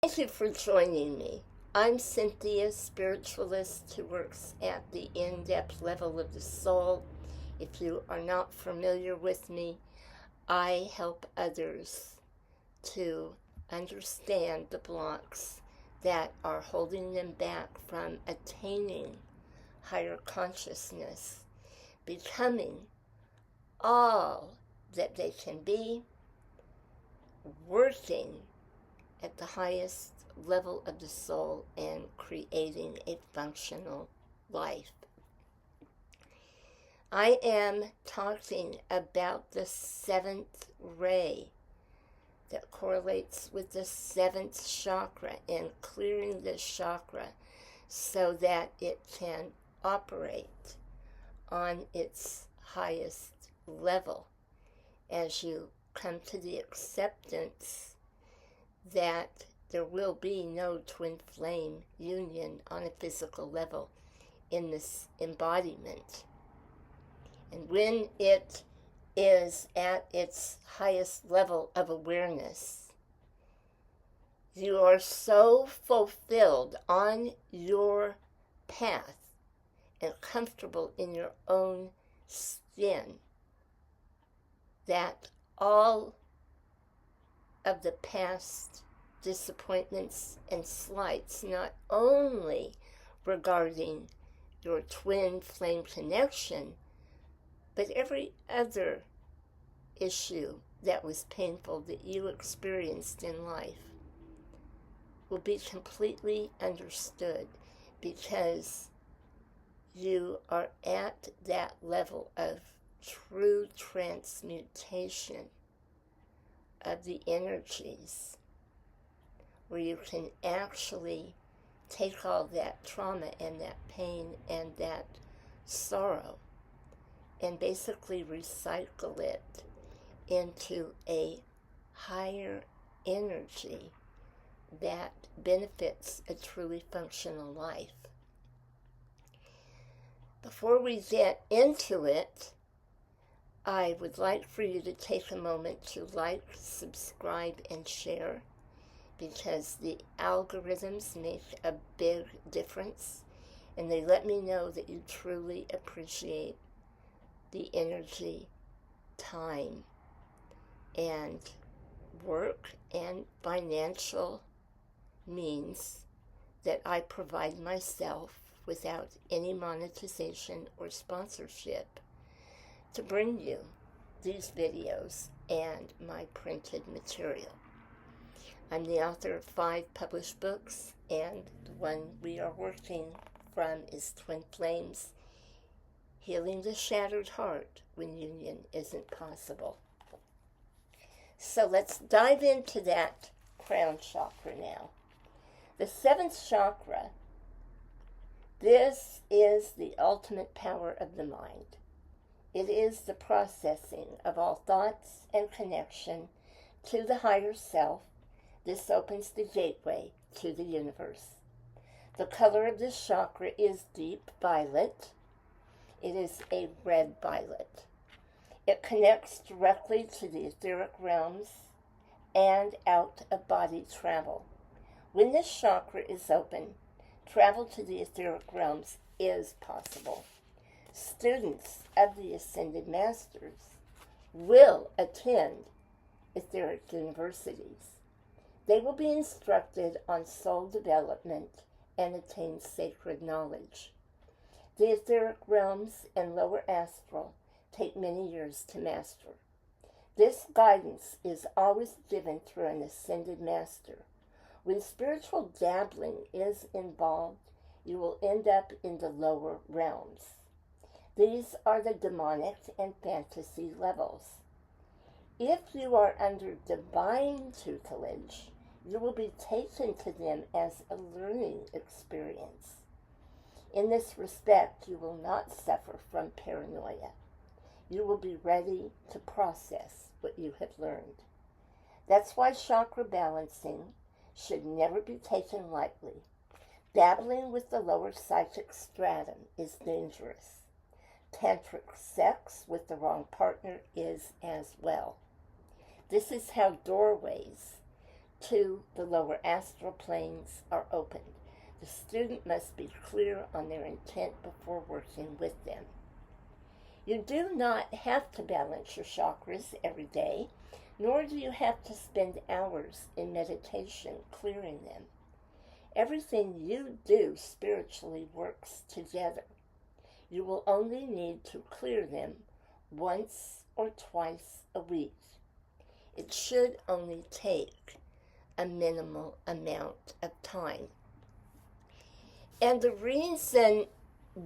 Thank you for joining me. I'm Cynthia, spiritualist who works at the in-depth level of the soul. If you are not familiar with me, I help others to understand the blocks that are holding them back from attaining higher consciousness, becoming all that they can be, working at the highest level of the soul and creating a functional life. I am talking about the seventh ray that correlates with the seventh chakra and clearing this chakra so that it can operate on its highest level as you come to the acceptance that there will be no twin flame union on a physical level in this embodiment. And when it is at its highest level of awareness, you are so fulfilled on your path and comfortable in your own skin that all of the past disappointments and slights, not only regarding your twin flame connection, but every other issue that was painful that you experienced in life will be completely understood because you are at that level of true transmutation of the energies where you can actually take all that trauma and that pain and that sorrow and basically recycle it into a higher energy that benefits a truly functional life. Before we get into it, I would like for you to take a moment to like, subscribe, and share because the algorithms make a big difference and they let me know that you truly appreciate the energy, time, and work and financial means that I provide myself without any monetization or sponsorship to bring you these videos and my printed material. I'm the author of 5 published books, and the one we are working from is Twinflames, Healing the Shattered Heart When Union Isn't Possible. So let's dive into that crown chakra now. The 7th chakra, this is the ultimate power of the mind. It is the processing of all thoughts and connection to the higher self. This opens the gateway to the universe. The color of this chakra is deep violet. It is a red violet. It connects directly to the etheric realms and out-of-body travel. When this chakra is open, travel to the etheric realms is possible. Students of the Ascended Masters will attend etheric universities. They will be instructed on soul development and attain sacred knowledge. The etheric realms and lower astral take many years to master. This guidance is always given through an Ascended Master. When spiritual dabbling is involved, you will end up in the lower realms. These are the demonic and fantasy levels. If you are under divine tutelage, you will be taken to them as a learning experience. In this respect, you will not suffer from paranoia. You will be ready to process what you have learned. That's why chakra balancing should never be taken lightly. Dabbling with the lower psychic stratum is dangerous. Tantric sex with the wrong partner is as well. This is how doorways to the lower astral planes are opened. The student must be clear on their intent before working with them. You do not have to balance your chakras every day, nor do you have to spend hours in meditation clearing them. Everything you do spiritually works together. You will only need to clear them once or twice a week. It should only take a minimal amount of time. And the reason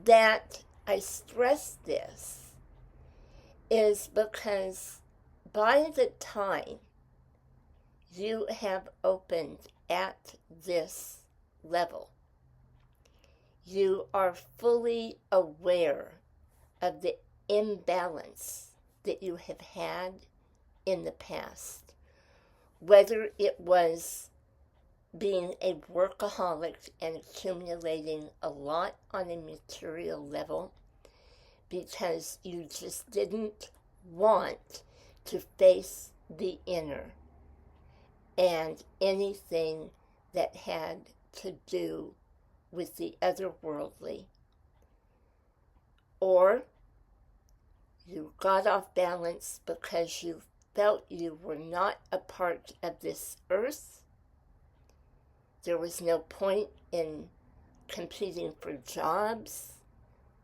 that I stress this is because by the time you have opened at this level, you are fully aware of the imbalance that you have had in the past, whether it was being a workaholic and accumulating a lot on a material level because you just didn't want to face the inner and anything that had to do with the otherworldly, or you got off balance because you felt you were not a part of this earth. There was no point in competing for jobs,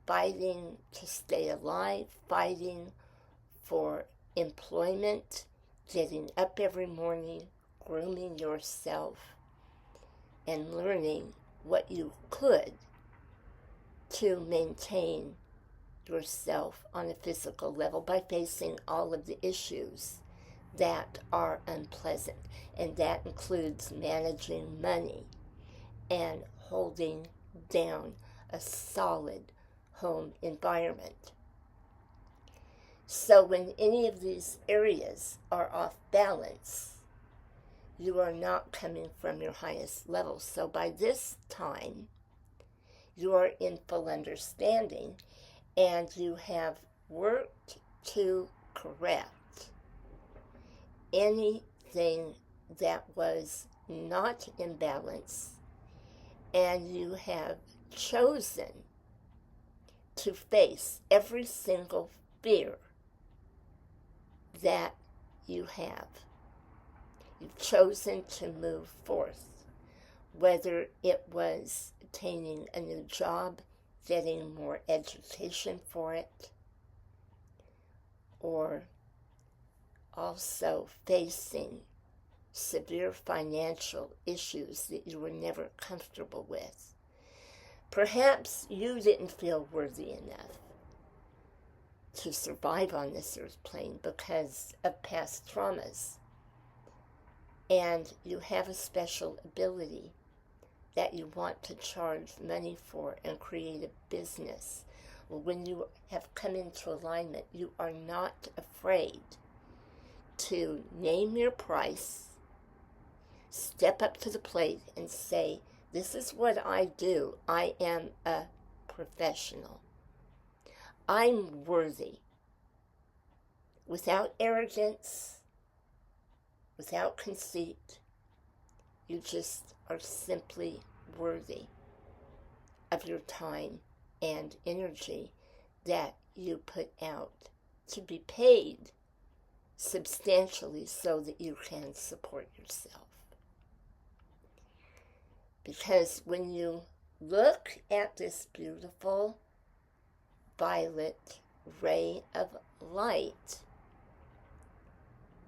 fighting to stay alive, fighting for employment, getting up every morning, grooming yourself, and learning what you could to maintain yourself on a physical level by facing all of the issues that are unpleasant. And that includes managing money and holding down a solid home environment. So when any of these areas are off balance, you are not coming from your highest level. So by this time, you are in full understanding and you have worked to correct anything that was not in balance, and you have chosen to face every single fear that you have. You've chosen to move forth, whether it was attaining a new job, getting more education for it, or also facing severe financial issues that you were never comfortable with. Perhaps you didn't feel worthy enough to survive on this earth plane because of past traumas. And you have a special ability that you want to charge money for and create a business. Well, when you have come into alignment, you are not afraid to name your price, step up to the plate and say, this is what I do. I am a professional. I'm worthy. Without arrogance, without conceit, you just are simply worthy of your time and energy that you put out to be paid substantially so that you can support yourself. Because when you look at this beautiful violet ray of light,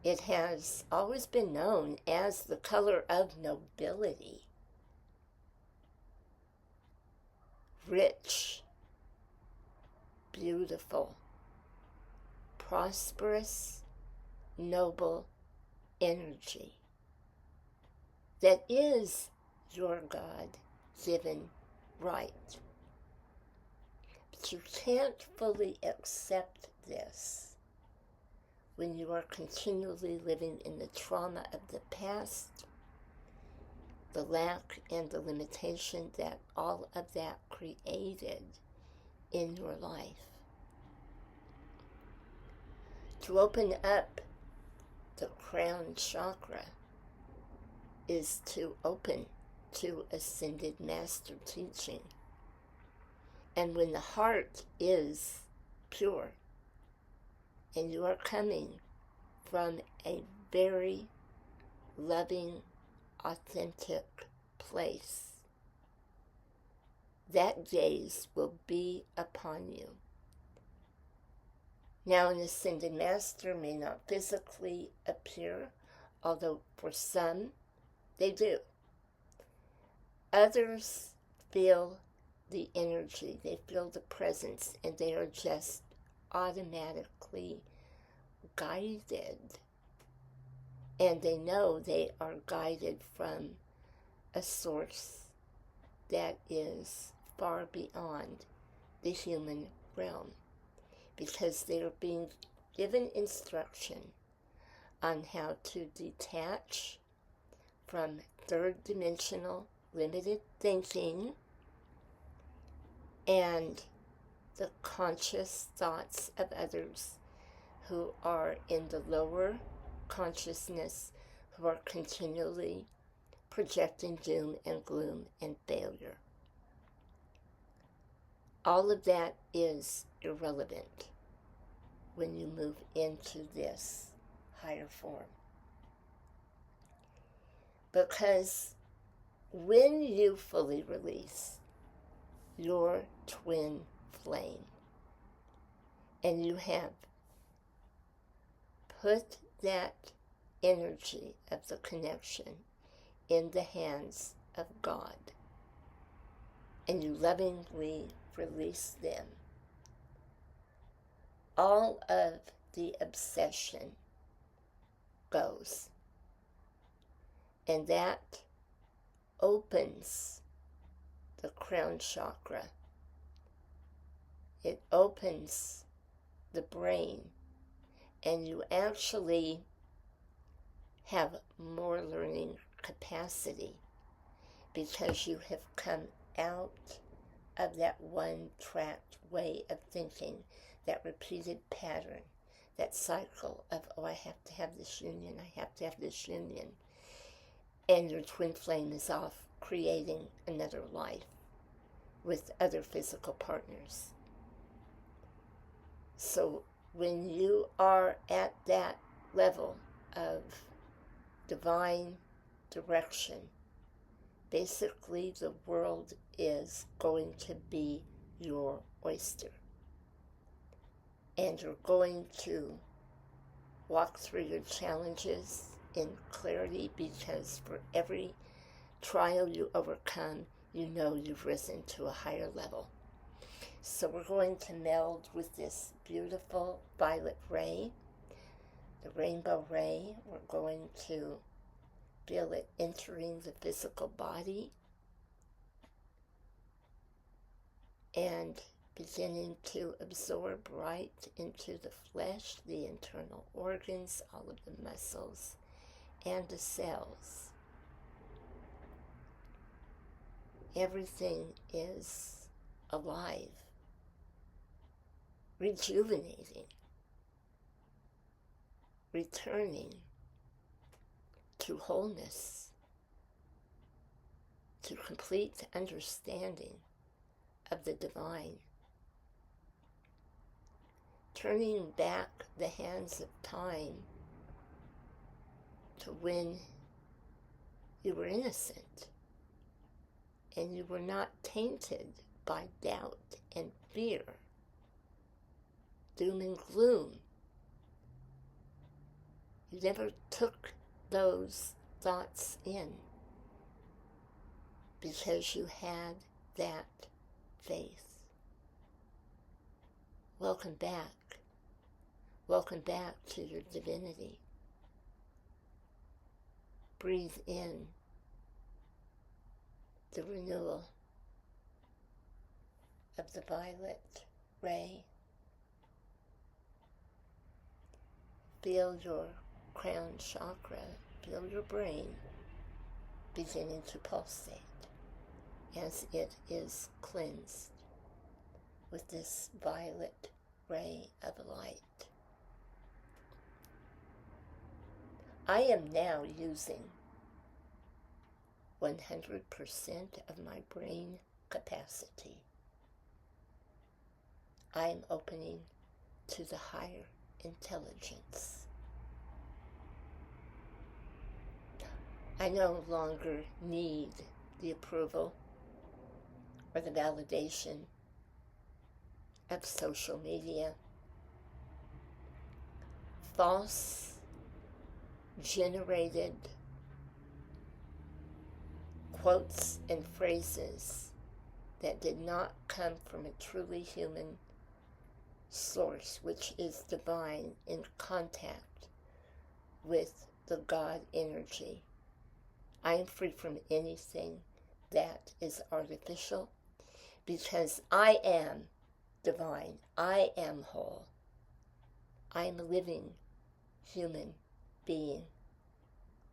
it has always been known as the color of nobility. Rich, beautiful, prosperous, noble energy that is your God-given right. But you can't fully accept this when you are continually living in the trauma of the past, the lack and the limitation that all of that created in your life. To open up the crown chakra is to open to ascended master teaching. And when the heart is pure, and you are coming from a very loving, authentic place, that gaze will be upon you. Now, an ascended master may not physically appear, although for some they do. Others feel the energy, they feel the presence, and they are just automatically guided. And they know they are guided from a source that is far beyond the human realm, because they are being given instruction on how to detach from third-dimensional limited thinking and the conscious thoughts of others who are in the lower consciousness, who are continually projecting doom and gloom and failure. All of that is irrelevant when you move into this higher form. Because when you fully release your twin flame, and you have put that energy of the connection in the hands of God, and you lovingly release them, all of the obsession goes. And that opens the crown chakra. It opens the brain, and you actually have more learning capacity because you have come out of that one-tracked way of thinking, that repeated pattern, that cycle of, oh, I have to have this union, I have to have this union. And your twin flame is off creating another life with other physical partners. So when you are at that level of divine direction, basically the world is going to be your oyster. And you're going to walk through your challenges in clarity, because for every trial you overcome, you know you've risen to a higher level. So we're going to meld with this beautiful violet ray, the rainbow ray. We're going to feel it entering the physical body and beginning to absorb right into the flesh, the internal organs, all of the muscles, and the cells. Everything is alive, rejuvenating, returning to wholeness, to complete understanding of the divine, turning back the hands of time to when you were innocent and you were not tainted by doubt and fear, doom and gloom. You never took those thoughts in because you had that faith. Welcome back. Welcome back to your divinity. Breathe in the renewal of the violet ray. Feel your crown chakra, feel your brain beginning to pulsate as it is cleansed with this violet ray of light. I am now using 100% of my brain capacity. I am opening to the higher intelligence. I no longer need the approval or the validation of social media. False, generated quotes and phrases that did not come from a truly human source, which is divine, in contact with the God energy. I am free from anything that is artificial because I am divine. I am whole. I am a living human being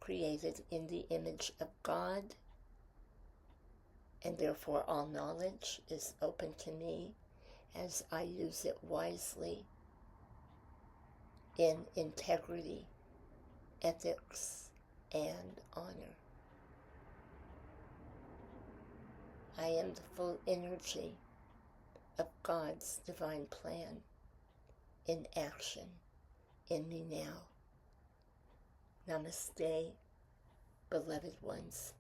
created in the image of God, and therefore all knowledge is open to me as I use it wisely in integrity, ethics, and honor. I am the full energy of God's divine plan in action in me now. Namaste, beloved ones.